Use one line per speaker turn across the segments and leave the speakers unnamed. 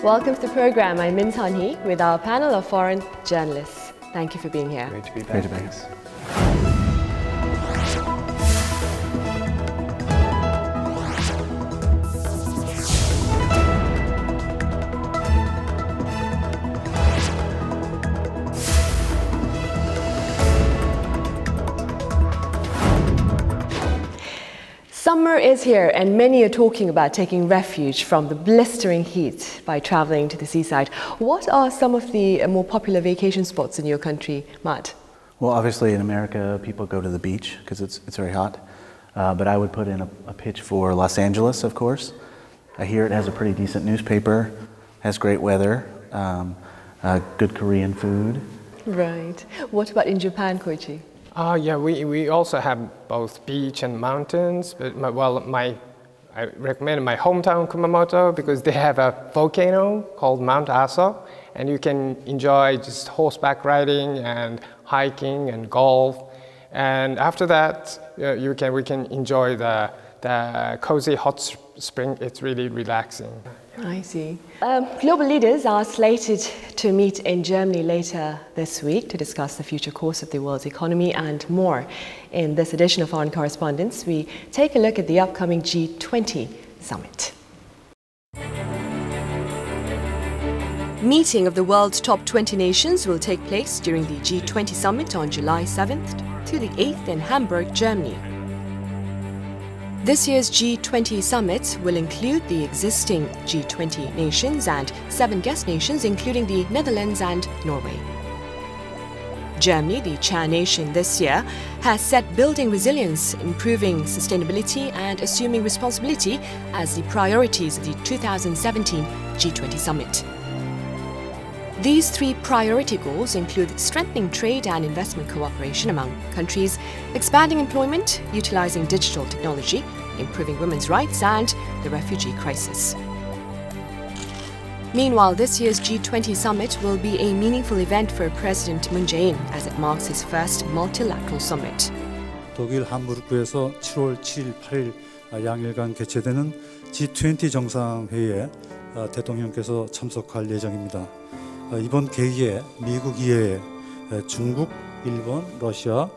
Welcome to the program. I'm Min Sun-hee with our panel of foreign journalists. Thank you for being here.
Great to be back.
Great to be here.
Summer is here and many are talking about taking refuge from the blistering heat by traveling to the seaside. What are some of the more popular vacation spots in your country, Matt?
Well, obviously in America, people go to the beach because it's very hot. But I would put in a pitch for Los Angeles, of course. I hear it has a pretty decent newspaper, has great weather, good Korean food.
Right. What about in Japan, Koichi?
Yeah, we also have both beach and mountains, but I recommend my hometown Kumamoto because they have a volcano called Mount Aso, and you can enjoy just horseback riding and hiking and golf. And after that, we can enjoy the cozy hot spring. It's really relaxing.
I see. Global leaders are slated to meet in Germany later this week to discuss the future course of the world's economy and more. In this edition of Foreign Correspondents, we take a look at the upcoming G20 Summit. Meeting of the world's top 20 nations will take place during the G20 Summit on July 7th to the 8th in Hamburg, Germany. This year's G20 Summit will include the existing G20 nations and 7 guest nations, including the Netherlands and Norway. Germany, the chair nation this year, has set building resilience, improving sustainability and assuming responsibility as the priorities of the 2017 G20 Summit. These 3 priority goals include strengthening trade and investment cooperation among countries, expanding employment, utilizing digital technology, improving women's rights, and the refugee crisis. Meanwhile, this year's G20 Summit will be a meaningful event for President Moon Jae-in as it marks his first multilateral summit.
독일 함부르크에서 7월 7일, 8일 양일간 개최되는 G20 정상회의에 대통령께서 참석할 예정입니다. 이번 계기에 미국 이외에 중국, 일본, 러시아,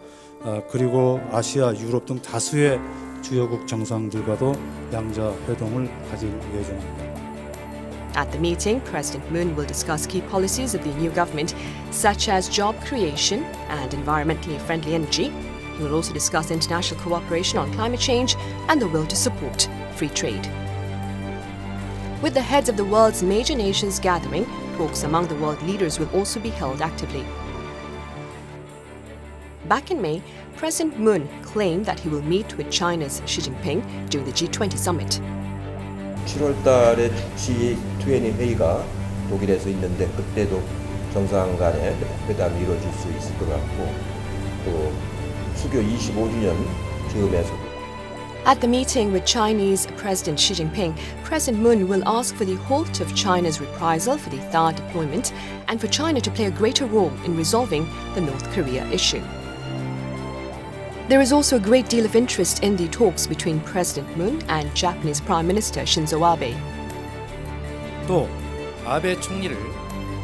그리고 아시아, 유럽 등 다수의 주요국 정상들과도 양자 회동을 가질 예정입니다.
At the meeting, President Moon will discuss key policies of the new government, such as job creation and environmentally friendly energy. He will also discuss international cooperation on climate change and the will to support free trade. With the heads of the world's major nations gathering, talks among the world leaders will also be held actively. Back in May, President Moon claimed that he will meet with China's Xi Jinping during the G20 Summit.
7월 달에 G20 회의가 독일에서 있는데 그때도 정상 간의 회담이 이루어질 수 있을 것 같고 또 수교 25주년 즈음에서
At the meeting with Chinese President Xi Jinping, President Moon will ask for the halt of China's reprisal for the THAAD deployment and for China to play a greater role in resolving the North Korea issue. There is also a great deal of interest in the talks between President Moon and Japanese Prime Minister Shinzo Abe.
또 아베 총리를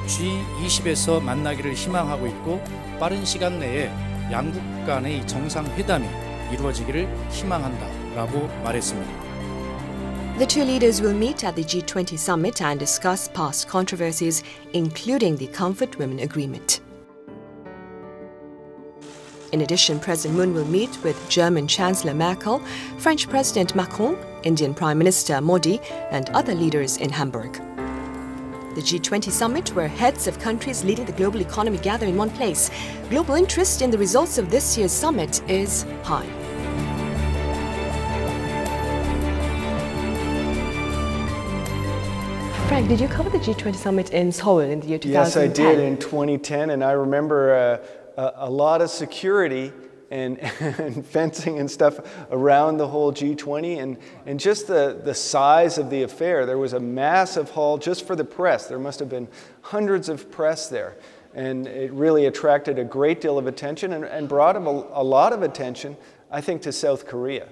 G20에서 만나기를 희망하고 있고 빠른 시간 내에 양국 간의 정상회담이 이루어지기를 희망한다라고 말했습니다.
The two leaders will meet at the G20 Summit and discuss past controversies, including the Comfort Women Agreement. In addition, President Moon will meet with German Chancellor Merkel, French President Macron, Indian Prime Minister Modi, and other leaders in Hamburg. The G20 Summit, where heads of countries leading the global economy gather in one place. Global interest in the results of this year's summit is high. Frank, did you cover the G20 Summit in Seoul in the year 2010?
Yes, I did in 2010, and I remember a lot of security and fencing and stuff around the whole G20 and just the size of the affair. There was a massive hall just for the press. There must have been hundreds of press there. And it really attracted a great deal of attention and brought a lot of attention, I think, to South Korea.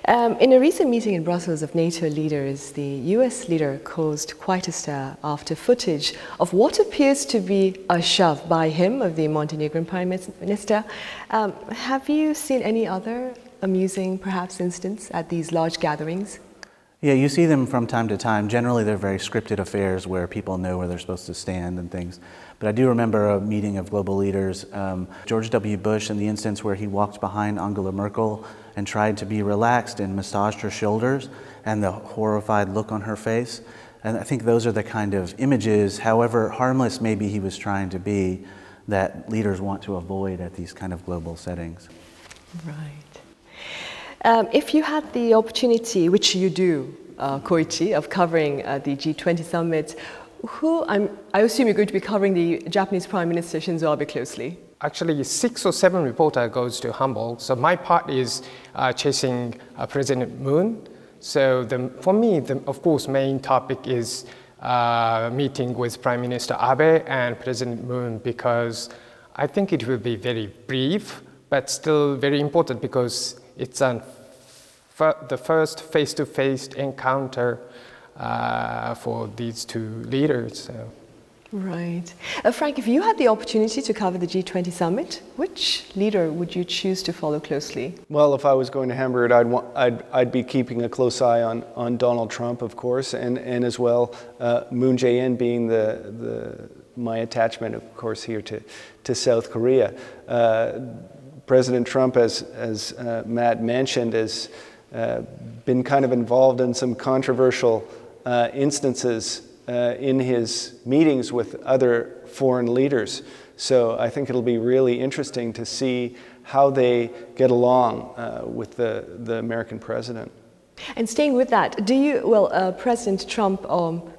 In a recent meeting in Brussels of NATO leaders, the US leader caused quite a stir after footage of what appears to be a shove by him of the Montenegrin Prime Minister. Have you seen any other amusing, perhaps, instance at these large gatherings?
Yeah, you see them from time to time. Generally, they're very scripted affairs where people know where they're supposed to stand and things. But I do remember a meeting of global leaders, George W. Bush, in the instance where he walked behind Angela Merkel and tried to be relaxed and massaged her shoulders, and the horrified look on her face. And I think those are the kind of images, however harmless maybe he was trying to be, that leaders want to avoid at these kind of global settings.
Right. If you had the opportunity, which you do, Koichi, of covering the G20 Summit, I assume you're going to be covering the Japanese Prime Minister Shinzo Abe closely.
Actually, 6 or 7 reporters goes to Hamburg. So my part is chasing President Moon. So for me, of course, main topic is meeting with Prime Minister Abe and President Moon, because I think it will be very brief, but still very important because it's the first face-to-face encounter for these two leaders. So.
Right. Frank, if you had the opportunity to cover the G20 Summit, which leader would you choose to follow closely?
Well, if I was going to Hamburg, I'd be keeping a close eye on Donald Trump, of course, and as well Moon Jae-in being my attachment, of course, here to South Korea. President Trump, as Matt mentioned, has been kind of involved in some controversial instances in his meetings with other foreign leaders. So I think it'll be really interesting to see how they get along with the American president.
And staying with that, President Trump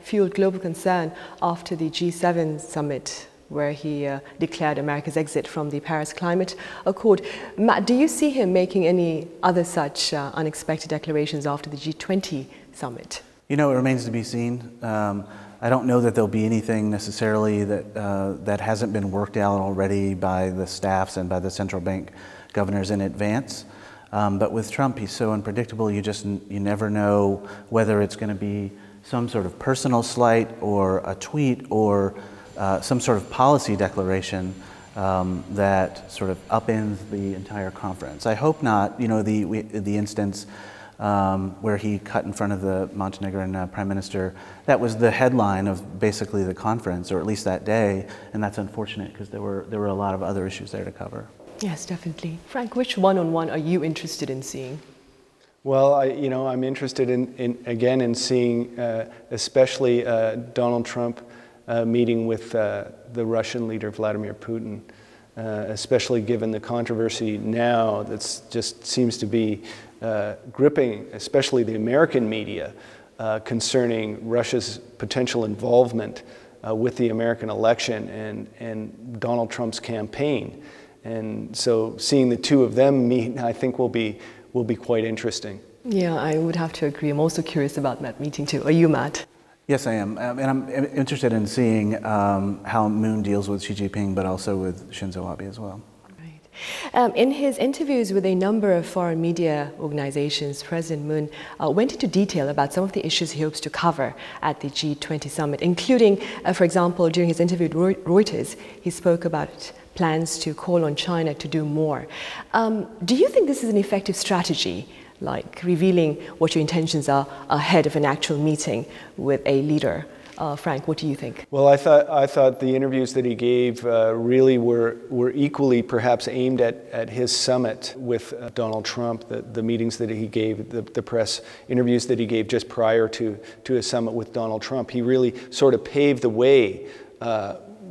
fueled global concern after the G7 summit, where he declared America's exit from the Paris Climate Accord. Matt, do you see him making any other such unexpected declarations after the G20 summit?
You know, it remains to be seen. I don't know that there'll be anything necessarily that hasn't been worked out already by the staffs and by the central bank governors in advance. But with Trump, he's so unpredictable. You never know whether it's going to be some sort of personal slight or a tweet or some sort of policy declaration that sort of upends the entire conference. I hope not. You know, the instance where he cut in front of the Montenegrin Prime Minister, that was the headline of basically the conference, or at least that day, and that's unfortunate because there were a lot of other issues there to cover.
Yes, definitely. Frank, which one-on-one are you interested in seeing?
Well, I'm interested in seeing especially Donald Trump meeting with the Russian leader Vladimir Putin, especially given the controversy now that just seems to be gripping, especially the American media, concerning Russia's potential involvement with the American election and Donald Trump's campaign. And so seeing the two of them meet, I think will be quite interesting. Yeah,
I would have to agree. I'm also curious about that meeting too. Are you, Matt?
Yes, I am. And I'm interested in seeing how Moon deals with Xi Jinping, but also with Shinzo Abe as well.
Right. In his interviews with a number of foreign media organizations, President Moon went into detail about some of the issues he hopes to cover at the G20 Summit, including, for example, during his interview with Reuters, he spoke about plans to call on China to do more. Do you think this is an effective strategy, like revealing what your intentions are ahead of an actual meeting with a leader? Frank, what do you think?
Well, I thought the interviews that he gave really were equally perhaps aimed at his summit with Donald Trump. The meetings that he gave, the press interviews that he gave just prior to his summit with Donald Trump, he really sort of paved the way.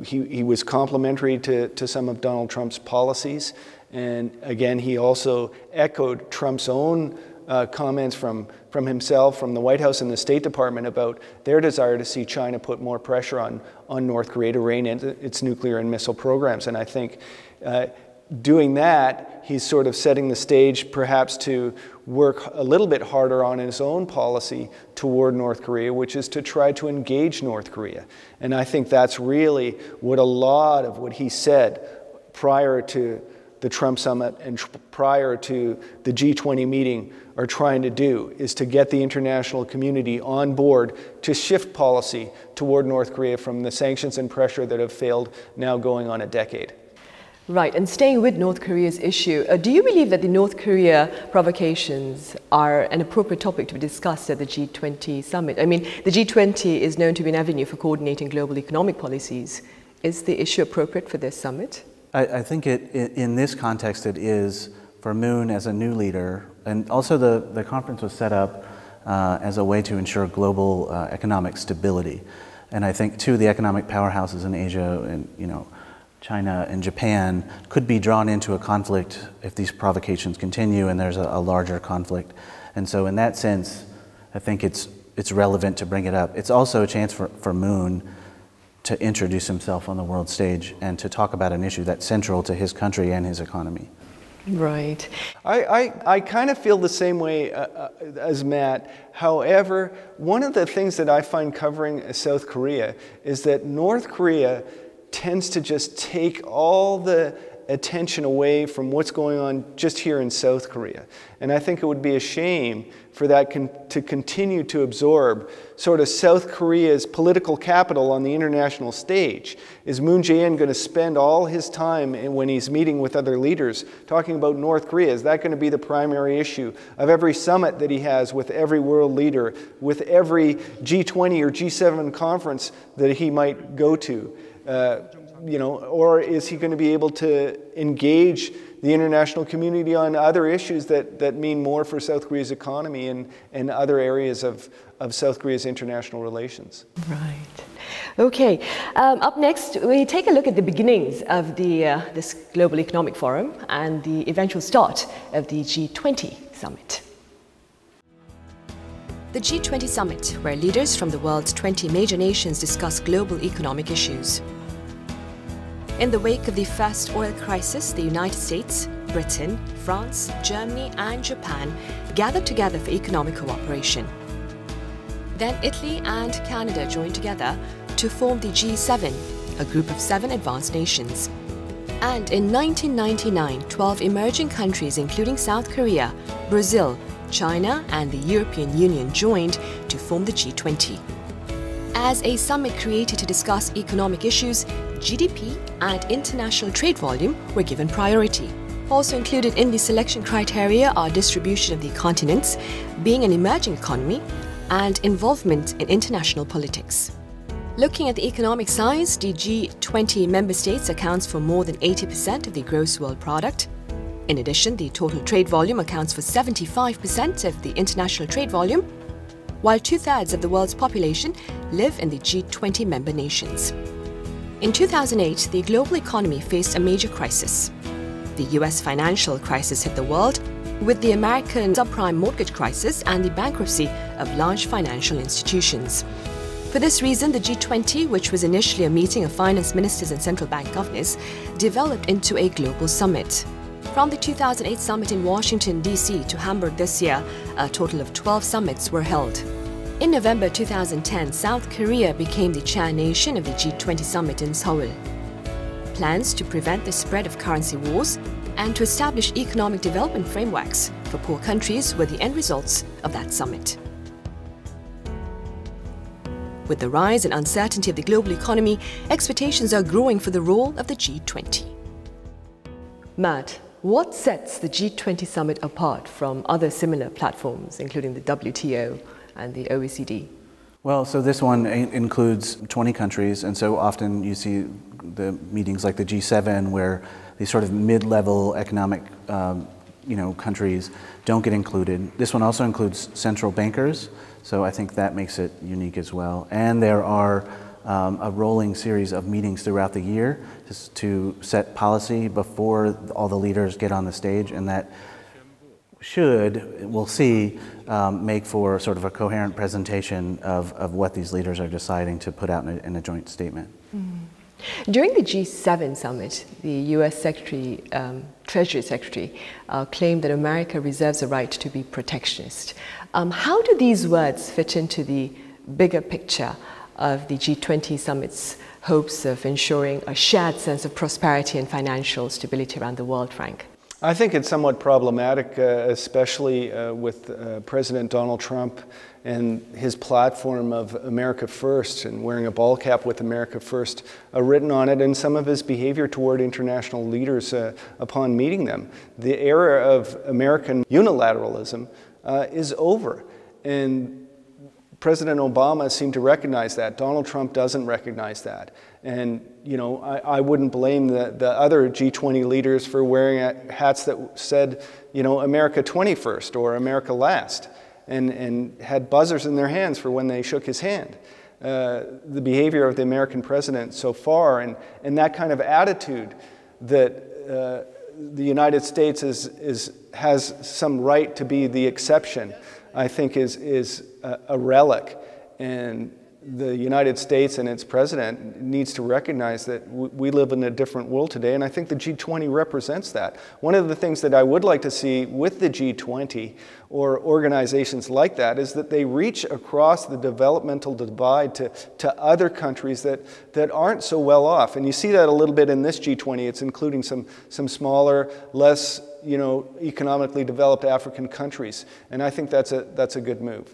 He was complimentary to some of Donald Trump's policies, and again, he also echoed Trump's own comments from himself, from the White House and the State Department about their desire to see China put more pressure on North Korea to rein in its nuclear and missile programs. And I think doing that, he's sort of setting the stage perhaps to work a little bit harder on his own policy toward North Korea, which is to try to engage North Korea. And I think that's really what a lot of what he said prior to the Trump summit and prior to the G20 meeting are trying to do, is to get the international community on board to shift policy toward North Korea from the sanctions and pressure that have failed now going on a decade.
Right, and staying with North Korea's issue, do you believe that the North Korea provocations are an appropriate topic to be discussed at the G20 summit? I mean, the G20 is known to be an avenue for coordinating global economic policies. Is the issue appropriate for this summit?
I think in this context it is for Moon as a new leader, and also the conference was set up as a way to ensure global economic stability. And I think too the economic powerhouses in Asia and China and Japan could be drawn into a conflict if these provocations continue and there's a larger conflict. And so in that sense, I think it's relevant to bring it up. It's also a chance for Moon to introduce himself on the world stage and to talk about an issue that's central to his country and his economy.
Right.
I kind of feel the same way as Matt. However, one of the things that I find covering South Korea is that North Korea tends to just take all the attention away from what's going on just here in South Korea. And I think it would be a shame for that to continue to absorb sort of South Korea's political capital on the international stage. Is Moon Jae-in going to spend all his time when he's meeting with other leaders talking about North Korea? Is that going to be the primary issue of every summit that he has with every world leader, with every G20 or G7 conference that he might go to? Or is he going to be able to engage the international community on other issues that mean more for South Korea's economy and other areas of South Korea's international relations?
Right. Okay. Up next, we take a look at the beginnings of this Global Economic Forum and the eventual start of the G20 Summit. The G20 Summit, where leaders from the world's 20 major nations discuss global economic issues. In the wake of the first oil crisis, the United States, Britain, France, Germany and Japan gathered together for economic cooperation. Then Italy and Canada joined together to form the G7, a group of 7 advanced nations. And in 1999, 12 emerging countries including South Korea, Brazil, China and the European Union joined to form the G20. As a summit created to discuss economic issues, GDP and international trade volume were given priority. Also included in the selection criteria are distribution of the continents, being an emerging economy, and involvement in international politics. Looking at the economic size, the G20 member states accounts for more than 80% of the gross world product. In addition, the total trade volume accounts for 75% of the international trade volume, while 2/3 of the world's population live in the G20 member nations. In 2008, the global economy faced a major crisis. The US financial crisis hit the world, with the American subprime mortgage crisis and the bankruptcy of large financial institutions. For this reason, the G20, which was initially a meeting of finance ministers and central bank governors, developed into a global summit. From the 2008 summit in Washington, D.C. to Hamburg this year, a total of 12 summits were held. In November 2010, South Korea became the chair nation of the G20 summit in Seoul. Plans to prevent the spread of currency wars and to establish economic development frameworks for poor countries were the end results of that summit. With the rise and uncertainty of the global economy, expectations are growing for the role of the G20. Matt, what sets the G20 summit apart from other similar platforms, including the WTO and the OECD?
Well, so this one includes 20 countries, and so often you see the meetings like the G7 where these sort of mid-level economic countries don't get included. This one also includes central bankers, so I think that makes it unique as well. And there are a rolling series of meetings throughout the year just to set policy before all the leaders get on the stage, and that we'll see, make for sort of a coherent presentation of what these leaders are deciding to put out in a joint statement.
During the G7 summit, the US Treasury Secretary claimed that America reserves a right to be protectionist. How do these words fit into the bigger picture of the G20 summit's hopes of ensuring a shared sense of prosperity and financial stability around the world, Frank?
I think it's somewhat problematic, especially with President Donald Trump and his platform of America First and wearing a ball cap with America First written on it, and some of his behavior toward international leaders upon meeting them. The era of American unilateralism is over, and President Obama seemed to recognize that. Donald Trump doesn't recognize that. And, you know, I wouldn't blame the other G20 leaders for wearing hats that said, you know, America 21st or America last, and had buzzers in their hands for when they shook his hand. The behavior of the American president so far, and that kind of attitude that the United States has some right to be the exception, I think is a relic. And the United States and its president needs to recognize that we live in a different world today, and I think the G20 represents that. One of the things that I would like to see with the G20 or organizations like that is that they reach across the developmental divide to other countries that aren't so well off. And you see that a little bit in this G20. It's including some smaller, less, you know, economically developed African countries, and I think that's a good move.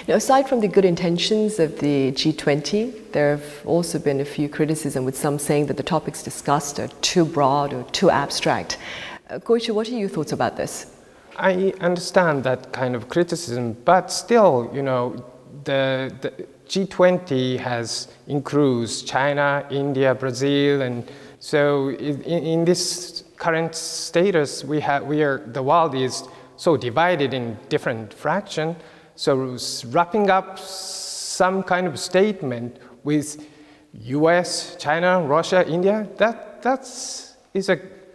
Now, aside from the good intentions of the G20, there have also been a few criticism, with some saying that the topics discussed are too broad or too abstract. Koichi, what are your thoughts about this?
I understand that kind of criticism, but still, you know, the G20 has includes China, India, Brazil, and so in this current status, the world is so divided in different fractions. So wrapping up some kind of statement with US, China, Russia, India,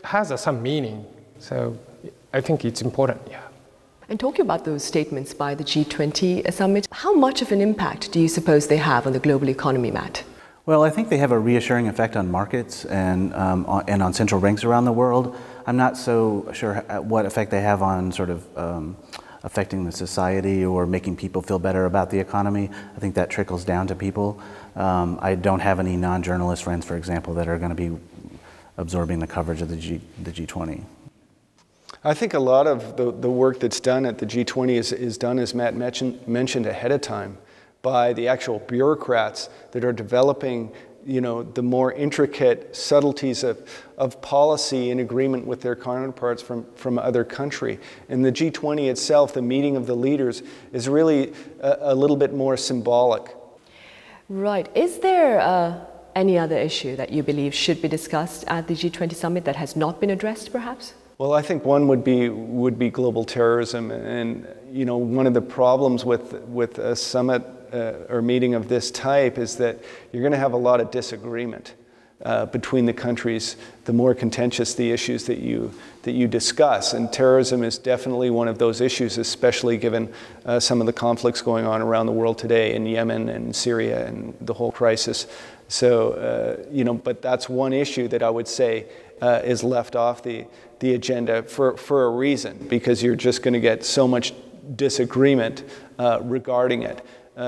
has some meaning. So I think it's important, yeah.
And talking about those statements by the G20 summit, how much of an impact do you suppose they have on the global economy, Matt?
Well, I think they have a reassuring effect on markets and on central banks around the world. I'm not so sure what effect they have on sort of affecting the society or making people feel better about the economy. I think that trickles down to people. I don't have any non-journalist friends, for example, that are going to be absorbing the coverage of the G20.
I think a lot of the work that's done at the G20 is done, as Matt mentioned ahead of time, by the actual bureaucrats that are developing, you know, the more intricate subtleties of policy in agreement with their counterparts from other country. And the G20 itself, the meeting of the leaders, is really a little bit more symbolic.
Right. Is there any other issue that you believe should be discussed at the G20 summit that has not been addressed, perhaps?
Well, I think one would be global terrorism, and you know, one of the problems with a summit or meeting of this type is that you're going to have a lot of disagreement between the countries, the more contentious the issues that you discuss. And terrorism is definitely one of those issues, especially given some of the conflicts going on around the world today in Yemen and Syria and the whole crisis. So, you know, but that's one issue that I would say is left off the agenda for a reason, because you're just going to get so much disagreement regarding it.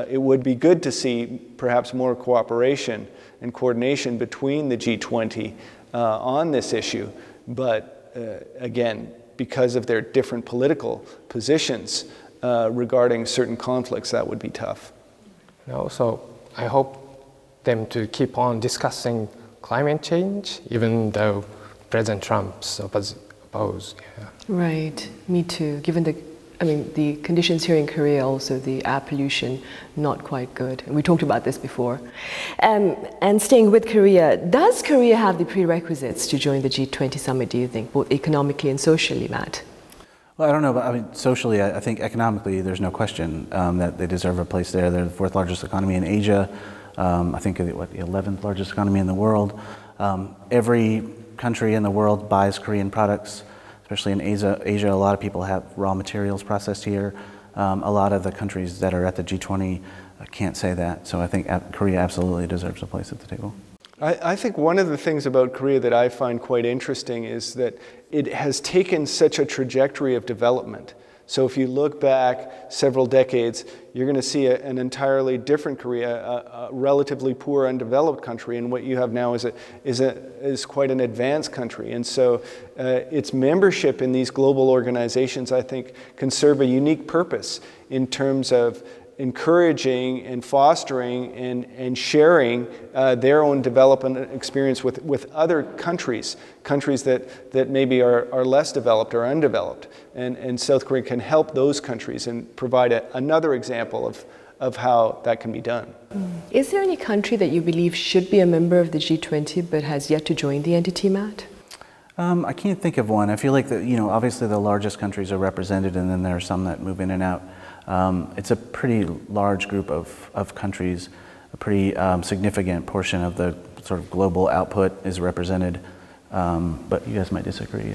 It would be good to see perhaps more cooperation and coordination between the G20 on this issue, but again, because of their different political positions regarding certain conflicts, that would be tough.
And also, I hope them to keep on discussing climate change, even though President Trump's opposed. Yeah. Right,
me too. Given the conditions here in Korea, also the air pollution, not quite good. And we talked about this before. And staying with Korea, does Korea have the prerequisites to join the G20 summit, do you think, both economically and socially, Matt?
Well, I don't know, but I mean, socially, I think economically, there's no question that they deserve a place there. They're the fourth largest economy in Asia. I think the 11th largest economy in the world. Every country in the world buys Korean products. Especially in Asia, a lot of people have raw materials processed here. A lot of the countries that are at the G20 can't say that. So I think Korea absolutely deserves a place at the table.
I think one of the things about Korea that I find quite interesting is that it has taken such a trajectory of development. So if you look back several decades, you're going to see an entirely different Korea, a relatively poor, undeveloped country, and what you have now is quite an advanced country. And so its membership in these global organizations, I think, can serve a unique purpose in terms of encouraging and fostering and sharing their own development experience with other countries that maybe are less developed or undeveloped. And South Korea can help those countries and provide another example of how that can be done.
Is there any country that you believe should be a member of the G20 but has yet to join the entity, Matt?
I can't think of one. I feel like obviously the largest countries are represented, and then there are some that move in and out. It's a pretty large group of countries. A pretty significant portion of the sort of global output is represented, but you guys might disagree.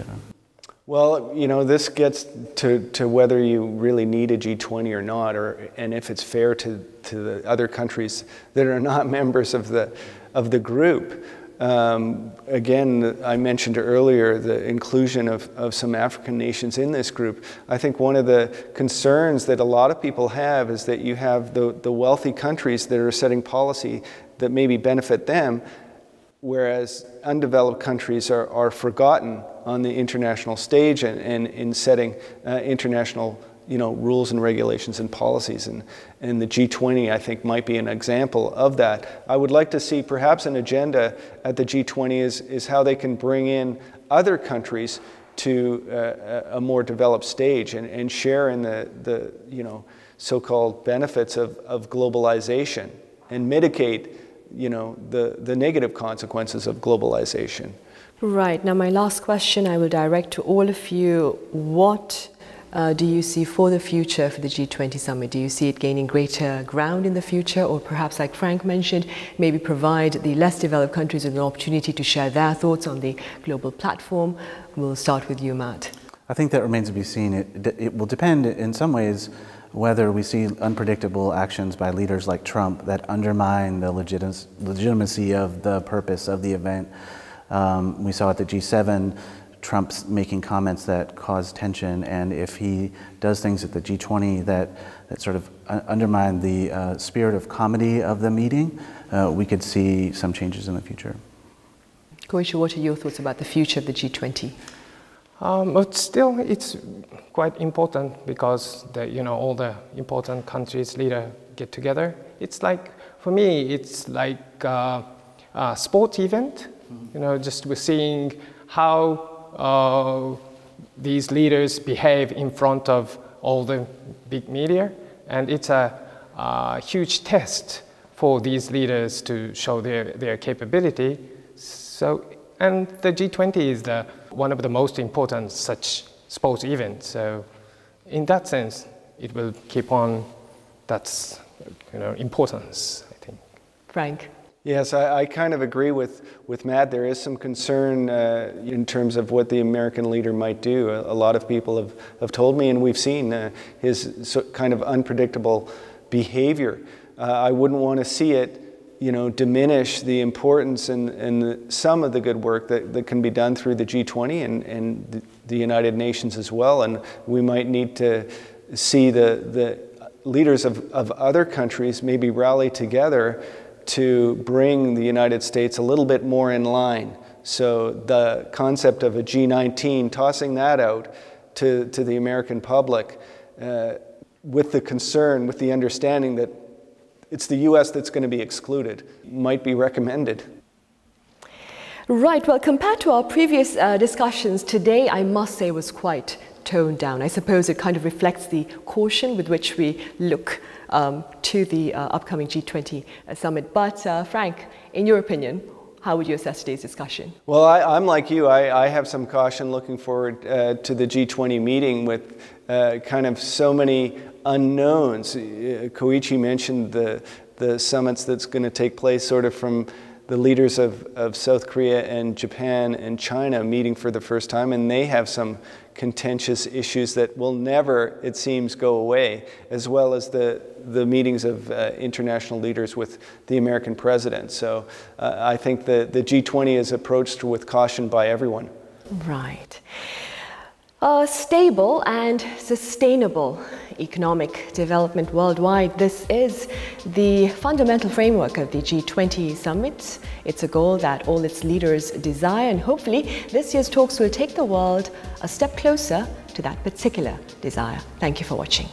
Well, this gets to whether you really need a G20 or not, and if it's fair to the other countries that are not members of the group. Again, I mentioned earlier the inclusion of some African nations in this group. I think one of the concerns that a lot of people have is that you have the wealthy countries that are setting policy that maybe benefit them, whereas undeveloped countries are forgotten on the international stage and in setting international rules and regulations and policies, and the G20, I think, might be an example of that. I would like to see perhaps an agenda at the G20 is how they can bring in other countries to a more developed stage and share in the so-called benefits of globalization and mitigate the negative consequences of globalization.
Right. Now, my last question I will direct to all of you. What do you see for the future for the G20 Summit? Do you see it gaining greater ground in the future, or perhaps, like Frank mentioned, maybe provide the less developed countries with an opportunity to share their thoughts on the global platform? We'll start with you, Matt. I
think that remains to be seen. It will depend in some ways whether we see unpredictable actions by leaders like Trump that undermine the legitimacy of the purpose of the event. We saw at the G7 Trump's making comments that cause tension, and if he does things at the G20 that sort of undermine the spirit of comedy of the meeting, we could see some changes in the future.
Koichi, what are your thoughts about the future of the G20?
But still, it's quite important because all the important countries' leaders get together. It's like, for me, it's like a sport event. Just we're seeing how these leaders behave in front of all the big media, and it's a huge test for these leaders to show their capability. And the G20 is one of the most important such sports events. So in that sense, it will keep on that's importance, I think.
Frank?
Yes, I kind of agree with Matt. There is some concern in terms of what the American leader might do. A lot of people have told me, and we've seen his kind of unpredictable behavior. I wouldn't want to see it diminish the importance and some of the good work that can be done through the G20 and the United Nations as well. And we might need to see the leaders of other countries maybe rally together to bring the United States a little bit more in line. So the concept of a G19, tossing that out to the American public with the concern, with the understanding that it's the US that's going to be excluded, might be recommended.
Right, well, compared to our previous discussions, today I must say was quite toned down. I suppose it kind of reflects the caution with which we look to the upcoming G20 summit. But Frank, in your opinion, how would you assess today's discussion?
Well, I'm like you. I have some caution looking forward to the G20 meeting with kind of so many unknowns. Koichi mentioned the summits that's going to take place sort of from the leaders of South Korea and Japan and China meeting for the first time, and they have some contentious issues that will never, it seems, go away, as well as the meetings of international leaders with the American president. So I think the G20 is approached with caution by everyone.
Right. A stable and sustainable economic development worldwide. This is the fundamental framework of the G20 Summit. It's a goal that all its leaders desire, and hopefully this year's talks will take the world a step closer to that particular desire. Thank you for watching.